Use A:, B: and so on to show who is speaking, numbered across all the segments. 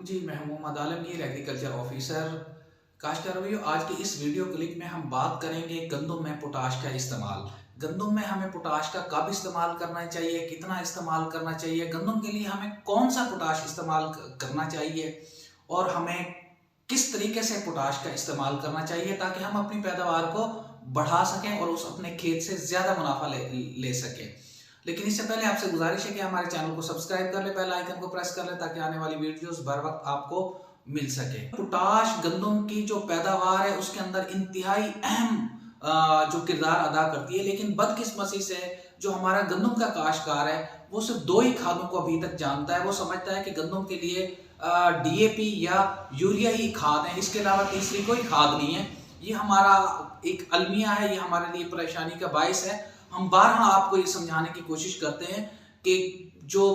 A: जी, मैं हूं Mohammad Alamgir, agriculture officer. काश्तकार भाइयों, आज के इस वीडियो क्लिप में हम बात करेंगे गंदम में पोटाश का इस्तेमाल। गंदम में हमें पोटाश का कब इस्तेमाल करना चाहिए, कितना इस्तेमाल करना चाहिए, गंदम के लिए हमें कौन सा पोटाश इस्तेमाल करना चाहिए और हमें किस तरीके से पोटाश का इस्तेमाल करना चाहिए ताकि हम अपनी पैदावार को बढ़ा सकें और उस अपने खेत से ज़्यादा मुनाफा ले सकें। लेकिन इससे पहले आपसे गुजारिश है कि हमारे चैनल को सब्सक्राइब कर ले, बेल आइकन को प्रेस कर ले ताकि आने वाली वीडियोस बर वक्त आपको मिल सके। पोटाश गंदम की जो पैदावार है उसके अंदर इंतहाई अहम जो किरदार अदा करती है, लेकिन बदकिस्मती से जो हमारा गंदम का काश्तकार है वो सिर्फ दो ही खादों को अभी तक जानता है। वो समझता है कि गंदम के लिए डीएपी या यूरिया ही खाद है, इसके अलावा तीसरी कोई खाद नहीं है। ये हमारा एक अलमिया है, ये हमारे लिए परेशानी का बायस है। हम बारहा आपको ये समझाने की कोशिश करते हैं कि जो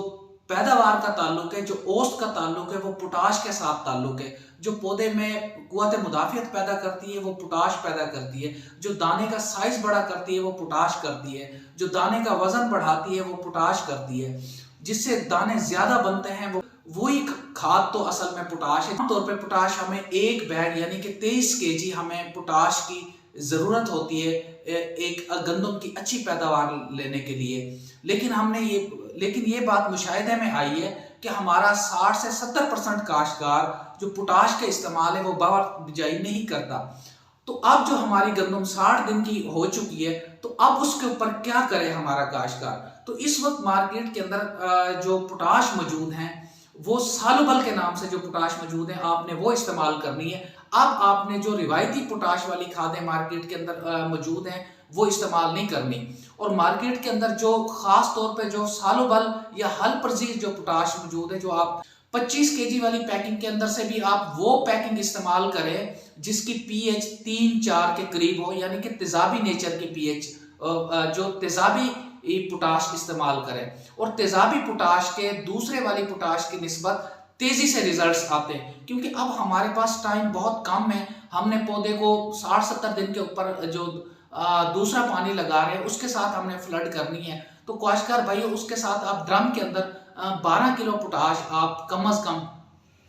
A: पैदावार का ताल्लुक है, जो औसत का ताल्लुक है, वो पोटाश के साथ ताल्लुक है। जो पौधे में कुव्वत मुदाफियत पैदा करती है वो पोटाश पैदा करती है। जो दाने का साइज बड़ा करती है वो पोटाश करती है। जो दाने का वजन बढ़ाती है वो पोटाश करती है। जिससे दाने ज्यादा बनते हैं वो वही खाद तो असल में पोटाश है। आमतौर पर पोटाश हमें एक बैग यानी कि 23 केजी हमें पोटाश की जरूरत होती है एक गंदम की अच्छी पैदावार लेने के लिए। लेकिन ये बात मुशाहिदे में आई है कि हमारा 60 से 70% काश्तकार जो पोटाश का इस्तेमाल है वो बावर बिजाई नहीं करता। तो अब जो हमारी गंदम 60 दिन की हो चुकी है, तो अब उसके ऊपर क्या करे हमारा काश्तकार। तो इस वक्त मार्केट के अंदर जो पोटाश मौजूद हैं वो सालोबल के नाम से जो पोटाश मौजूद है आपने वो इस्तेमाल करनी है। अब आपने जो रिवायती पोटाश वाली खादें मार्केट के अंदर मौजूद हैं वो इस्तेमाल नहीं करनी। और मार्केट के अंदर जो खास तौर पे जो सालोबल या हल परजीज जो पोटाश मौजूद है, जो आप 25 केजी वाली पैकिंग के अंदर से भी आप वो पैकिंग इस्तेमाल करें जिसकी पीएच 3-4 के करीब हो, यानी कि तेजाबी नेचर के पीएच जो तेजाबी पोटाश इस्तेमाल करें। और तेजाबी पोटाश के दूसरे वाली पोटाश की निस्बत तेजी से रिजल्ट्स आते हैं, क्योंकि अब हमारे पास टाइम बहुत कम है। हमने पौधे को 60-70 दिन के ऊपर जो दूसरा पानी लगा रहे हैं उसके साथ हमने फ्लड करनी है। तो काश्तकार भाइयों, उसके साथ आप ड्रम के अंदर 12 किलो पोटाश आप कम अज कम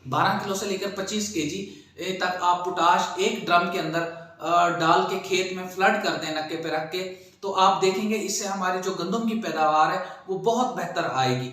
A: 12 किलो से लेकर 25 केजी तक आप पोटाश एक ड्रम के अंदर डाल के खेत में फ्लड कर दें नक्के पे रख के। तो आप देखेंगे इससे हमारी जो गंदम की पैदावार है वो बहुत बेहतर आएगी।